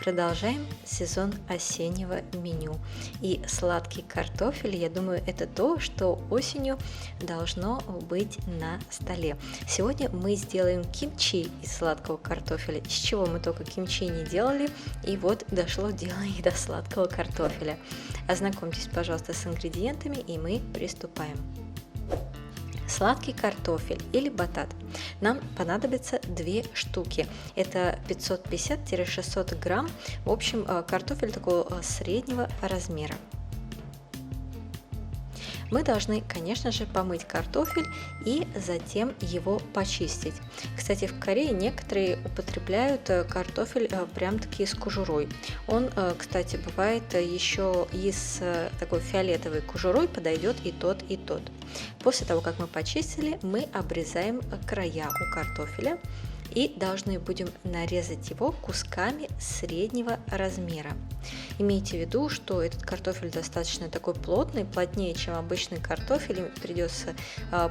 Продолжаем сезон осеннего меню. И сладкий картофель, я думаю, это то, что осенью должно быть на столе. Сегодня мы сделаем кимчи из сладкого картофеля, с чего мы только кимчи не делали, и вот дошло дело и до сладкого картофеля. Ознакомьтесь, пожалуйста, с ингредиентами, и мы приступаем. Сладкий картофель или батат. Нам понадобится 2 штуки. Это 550-600 грамм. В общем, картофель такого среднего размера. Мы должны, конечно же, помыть картофель и затем его почистить. Кстати, в Корее некоторые употребляют картофель прям-таки с кожурой. Он, кстати, бывает еще и с такой фиолетовой кожурой, подойдет и тот, и тот. После того, как мы почистили, мы обрезаем края у картофеля и должны будем нарезать его кусками среднего размера. Имейте в виду, что этот картофель достаточно такой плотный, плотнее, чем обычный картофель, и придется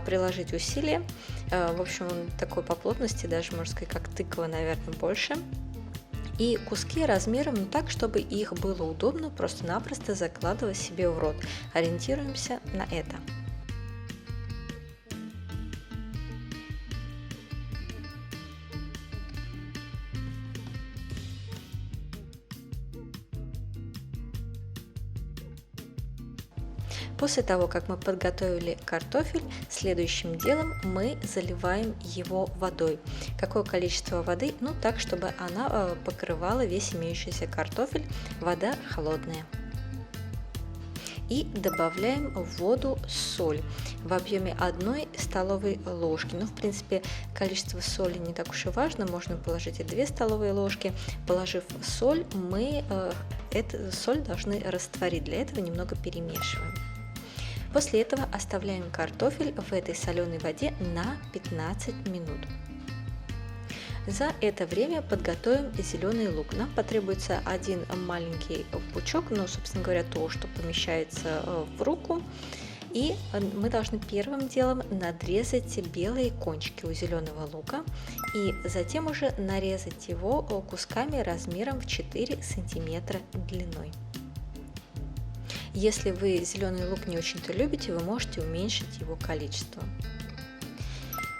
приложить усилия. В общем, он такой по плотности, даже можно сказать, как тыква, наверное, больше. И куски размером так, чтобы их было удобно просто-напросто закладывать себе в рот. Ориентируемся на это. После того, как мы подготовили картофель, следующим делом мы заливаем его водой. Какое количество воды? Так, чтобы она покрывала весь имеющийся картофель. Вода холодная. И добавляем в воду соль в объеме 1 столовой ложки. В принципе, количество соли не так уж и важно, можно положить и 2 столовые ложки. Положив соль, мы эту соль должны растворить, для этого немного перемешиваем. После этого оставляем картофель в этой соленой воде на 15 минут. За это время подготовим зеленый лук. Нам потребуется один маленький пучок, собственно говоря, то, что помещается в руку. И мы должны первым делом надрезать белые кончики у зеленого лука и затем уже нарезать его кусками размером в 4 сантиметра длиной. Если вы зеленый лук не очень-то любите, вы можете уменьшить его количество.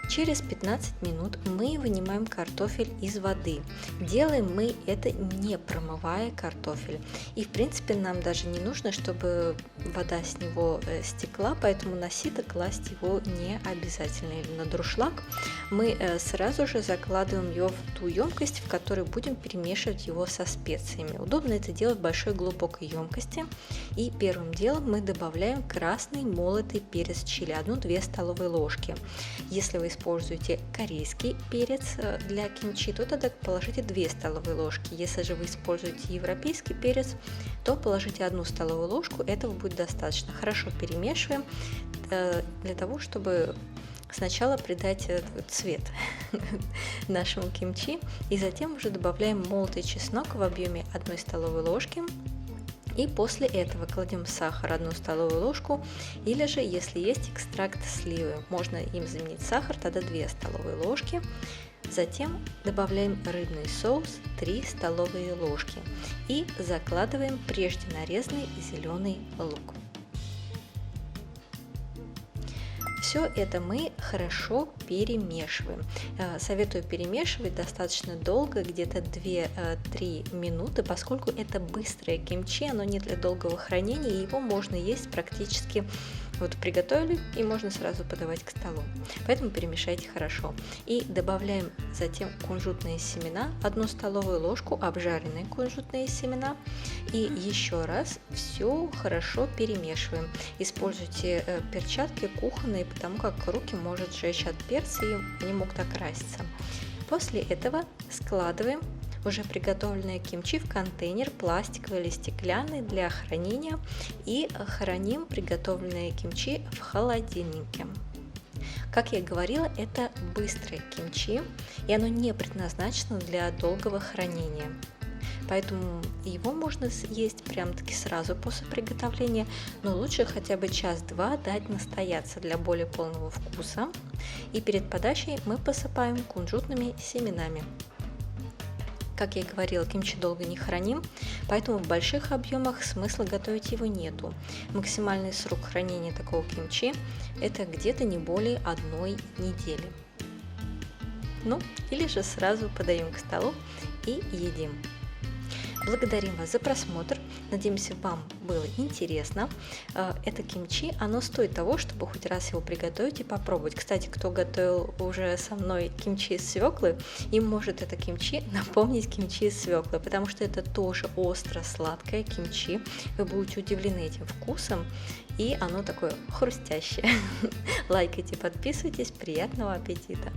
Через 15 минут мы вынимаем картофель из воды. Делаем мы это не промывая картофель. И в принципе нам даже не нужно, чтобы вода с него стекла, поэтому на сито класть его не обязательно. Или на дуршлаг мы сразу же закладываем его в ту емкость, в которой будем перемешивать его со специями. Удобно это делать в большой глубокой емкости. И первым делом мы добавляем красный молотый перец чили, 1-2 столовые ложки. Если вы используете корейский перец для кимчи, то тогда положите 2 столовые ложки. Если же вы используете европейский перец, то положите 1 столовую ложку, этого будет достаточно. Хорошо перемешиваем для того, чтобы сначала придать цвет нашему кимчи, и затем уже добавляем молотый чеснок в объеме 1 столовой ложки. И после этого кладем сахар 1 столовую ложку, или же, если есть экстракт сливы, можно им заменить сахар, тогда 2 столовые ложки. Затем добавляем рыбный соус 3 столовые ложки и закладываем прежде нарезанный зеленый лук. Все это мы хорошо перемешиваем. Советую перемешивать достаточно долго, где-то 2-3 минуты, поскольку это быстрое кимчи, оно не для долгого хранения, и его можно есть практически приготовили, и можно сразу подавать к столу. Поэтому перемешайте хорошо. И добавляем затем кунжутные семена, 1 столовую ложку, обжаренные кунжутные семена, и еще раз все хорошо перемешиваем. Используйте перчатки кухонные, потому как руки может сжечь от перца, и они могут окраситься. После этого складываем уже приготовленное кимчи в контейнер пластиковый или стеклянный для хранения и храним приготовленное кимчи в холодильнике. Как я и говорила, это быстрое кимчи, и оно не предназначено для долгого хранения. Поэтому его можно съесть прям-таки сразу после приготовления, но лучше хотя бы час-два дать настояться для более полного вкуса. И перед подачей мы посыпаем кунжутными семенами. Как я и говорила, кимчи долго не храним, поэтому в больших объемах смысла готовить его нету. Максимальный срок хранения такого кимчи – это где-то не более 1 недели. Ну, или же сразу подаем к столу и едим. Благодарим вас за просмотр. Надеемся, вам было интересно. Это кимчи, оно стоит того, чтобы хоть раз его приготовить и попробовать. Кстати, кто готовил уже со мной кимчи из свеклы, им может это кимчи напомнить кимчи из свеклы, потому что это тоже остро-сладкое кимчи. Вы будете удивлены этим вкусом, и оно такое хрустящее. Лайкайте, подписывайтесь. Приятного аппетита!